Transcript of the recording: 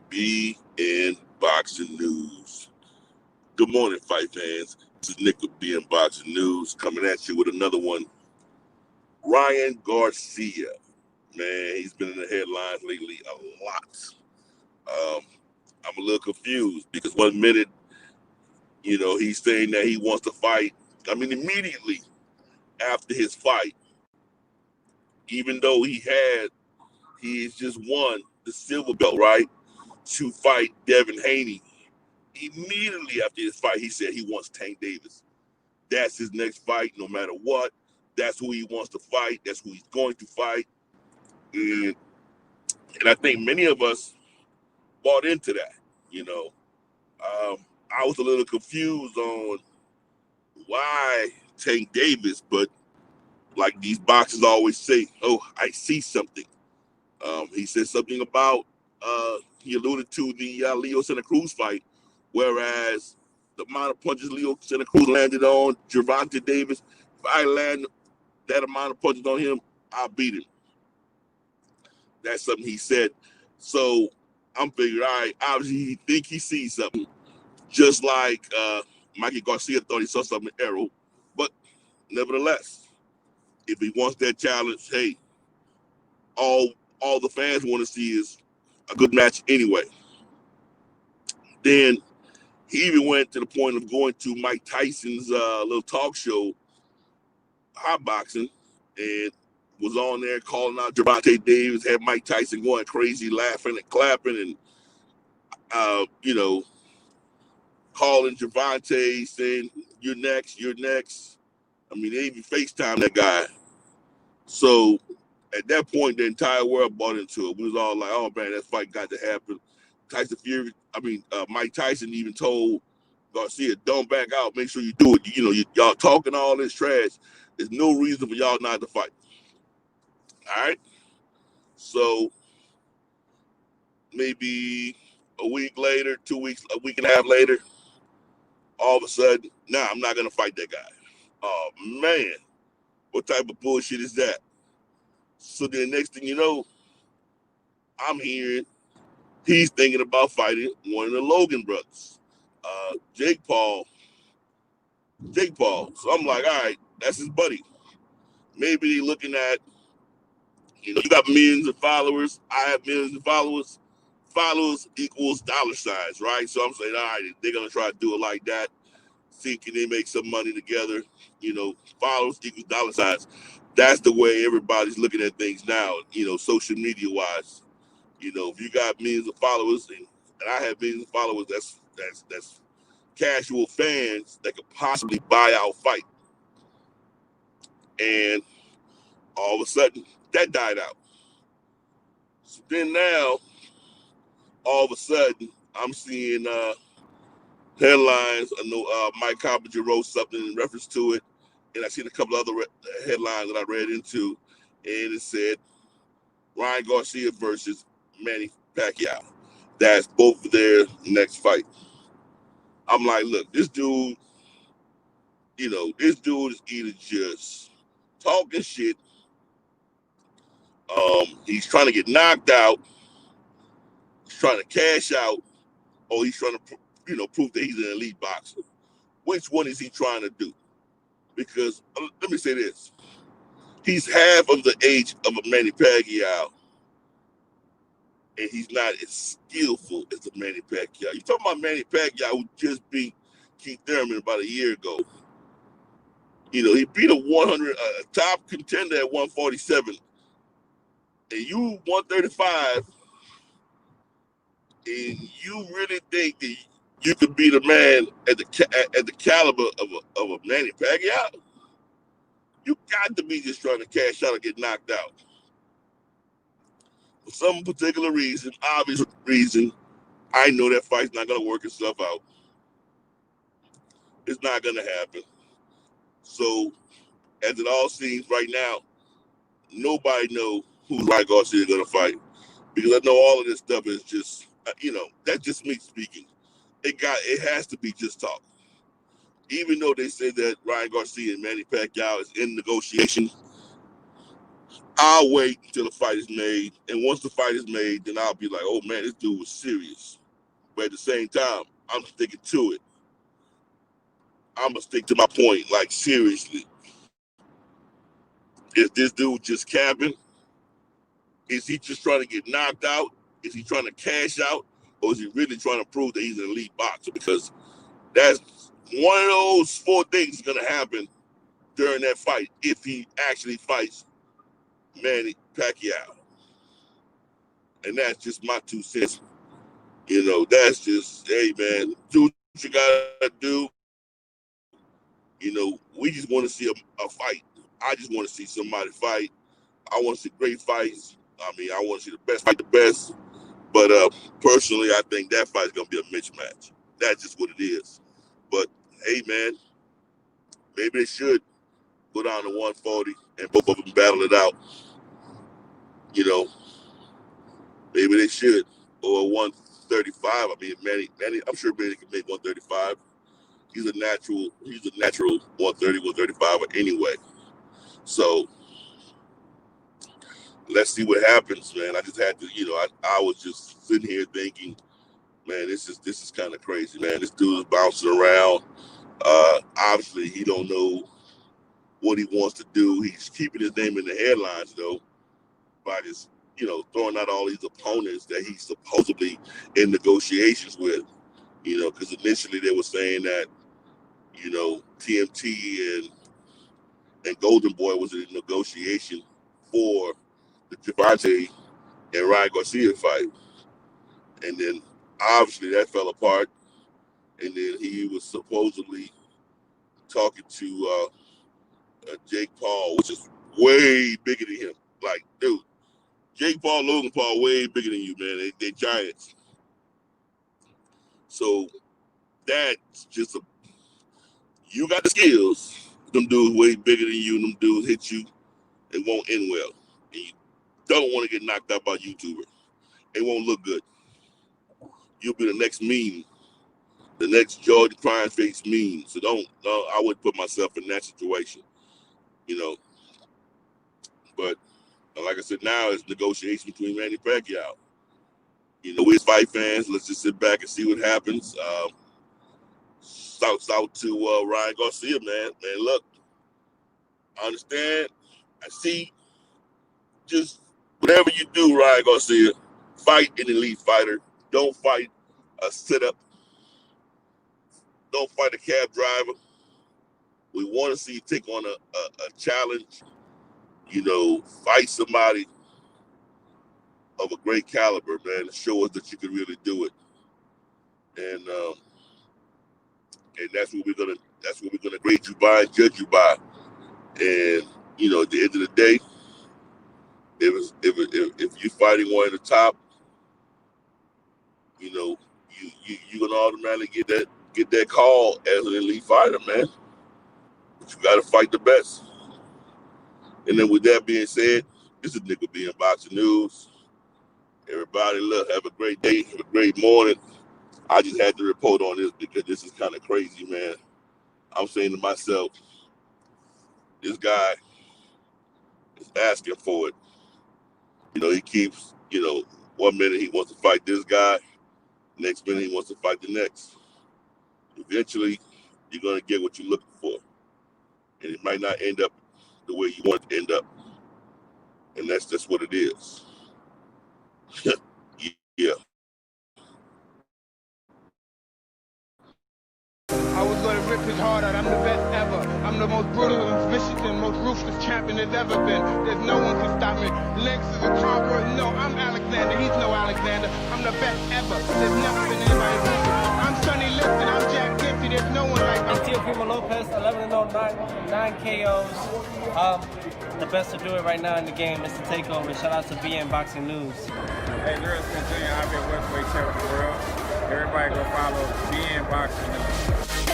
BNboxing News. Good morning, fight fans. This is Nick with BNboxing News coming at you with another one. Ryan Garcia, man, he's been in the headlines lately a lot. I'm a little confused because one minute, he's saying that he wants to fight. Immediately after his fight, even though he's just won the silver belt, right, to fight Devin Haney. Immediately after his fight, he said he wants Tank Davis. That's his next fight, no matter what. That's who he wants to fight. That's who he's going to fight. And, I think many of us bought into that. I was a little confused on why Tank Davis, but like these boxers always say, oh, I see something. He said something about, he alluded to the Leo Santa Cruz fight, whereas the amount of punches Leo Santa Cruz landed on Gervonta Davis, if I land that amount of punches on him, I'll beat him. That's something he said. So I'm figuring, all right, obviously he think he sees something, just like Mikey Garcia thought he saw something in Arrow. But nevertheless, if he wants that challenge, hey, all the fans want to see is a good match anyway. Then he even went to the point of going to Mike Tyson's little talk show, Hot Boxing, and was on there calling out Gervonta Davis, had Mike Tyson going crazy, laughing and clapping, and calling Gervonta, saying, "You're next, you're next." They even FaceTime that guy. So at that point, the entire world bought into it. We was all like, "Oh man, that fight got to happen." Mike Tyson even told Garcia, "Don't back out. Make sure you do it. Y'all talking all this trash. There's no reason for y'all not to fight." All right. So maybe a week later, 2 weeks, a week and a half later, all of a sudden, nah, I'm not gonna fight that guy. Oh man, what type of bullshit is that? So then next thing you know, I'm hearing he's thinking about fighting one of the Logan brothers, Jake Paul. So I'm like, all right, that's his buddy. Maybe they looking at, you got millions of followers. I have millions of followers. Followers equals dollar signs, right? So I'm saying, all right, they're gonna try to do it like that. See, can they make some money together? Followers equals dollar signs. That's the way everybody's looking at things now. Social media wise. If you got millions of followers, and I have millions of followers, that's casual fans that could possibly buy our fight. And all of a sudden, that died out. So then now, all of a sudden, I'm seeing headlines. I know Mike Coppinger wrote something in reference to it, and I seen a couple other headlines that I read into, and it said Ryan Garcia versus Manny Pacquiao. That's both of their next fight. I'm like, look, this dude is either just talking shit, he's trying to get knocked out, he's trying to cash out, or he's trying to, prove that he's an elite boxer. Which one is he trying to do? Because let me say this: he's half of the age of a Manny Pacquiao, and he's not as skillful as a Manny Pacquiao. You talking about Manny Pacquiao who just beat Keith Thurman about a year ago? He beat a top contender at 147, and you 135, and you really think that you could beat a man at the caliber of a Manny Pacquiao? You got to be just trying to cash out or get knocked out. For some particular reason, obvious reason, I know that fight's not going to work itself out. It's not going to happen. So, as it all seems right now, nobody knows who Ryan Garcia is going to fight. Because I know all of this stuff is just, that's just me speaking. It has to be just talk. Even though they say that Ryan Garcia and Manny Pacquiao is in negotiation, I'll wait until the fight is made, and once the fight is made, then I'll be like, oh man, this dude was serious. But at the same time, I'm sticking to it. I'm gonna stick to my point, like seriously. Is this dude just capping? Is he just trying to get knocked out? Is he trying to cash out? Or is he really trying to prove that he's an elite boxer? Because that's one of those four things going to happen during that fight if he actually fights Manny Pacquiao. And that's just my 2 cents. You know, that's just, hey, man, do what you got to do. You know, we just want to see a fight. I just want to see somebody fight. I want to see great fights. I mean, I want to see the best fight the best. But personally, I think that fight's going to be a mismatch. That's just what it is. But, hey, man, maybe they should go down to 140 and both of them battle it out. You know, maybe they should. Or 135. I mean, Manny, I'm sure Manny can make 135. He's a natural 130, 135 anyway. So let's see what happens, man. I just had to, you know, I was just sitting here thinking, man, this is kind of crazy, man. This dude is bouncing around. Obviously, he don't know what he wants to do. He's keeping his name in the headlines, though, by just, you know, throwing out all these opponents that he's supposedly in negotiations with. You know, because initially they were saying that, you know, TMT and Golden Boy was in negotiation for the Javante and Ryan Garcia fight. And then obviously that fell apart. And then he was supposedly talking to Jake Paul, which is way bigger than him. Like, dude, Jake Paul, Logan Paul, way bigger than you, man. They're giants. So that's just you got the skills. Them dudes way bigger than you, and them dudes hit you, it won't end well. And you don't want to get knocked out by a YouTuber. It won't look good. You'll be the next meme, the next George crying face meme. So I wouldn't put myself in that situation, you know. But like I said, now it's negotiation between Manny Pacquiao. You know, we're fight fans. Let's just sit back and see what happens. Shouts out to Ryan Garcia, man. Man, look, I understand. I see. Just whatever you do, Ryan Garcia, fight an elite fighter. Don't fight a sit-up. Don't fight a cab driver. We want to see you take on a challenge. You know, fight somebody of a great caliber, man, and show us that you can really do it. And that's what we're gonna grade you by and judge you by. And you know, at the end of the day, if you're fighting one of the top, you know, you're gonna automatically get that call as an elite fighter, man. But you gotta fight the best. And then with that being said, this is Nickel BNboxing News. Everybody, look, have a great day, have a great morning. I just had to report on this because this is kind of crazy, man. I'm saying to myself, this guy is asking for it. You know, he keeps, you know, 1 minute he wants to fight this guy, next minute he wants to fight the next. Eventually, you're going to get what you're looking for. And it might not end up the way you want it to end up. And that's just what it is. Yeah. I was gonna rip his heart out. I'm the best ever. I'm the most brutal and vicious and most ruthless champion there's ever been. There's no one can stop me. Lex is a conqueror. No, I'm Alexander. He's no Alexander. I'm the best ever. There's never been anybody like me. I'm Sonny Liston. I'm Jack Dempsey. There's no one like me. It's Teofimo Lopez, 11-0, 9 KOs. The best to do it right now in the game is to take over. Shout out to BNboxing News. Hey, girls, continue. I've been Westway champion of the world. Everybody go follow BNboxing News.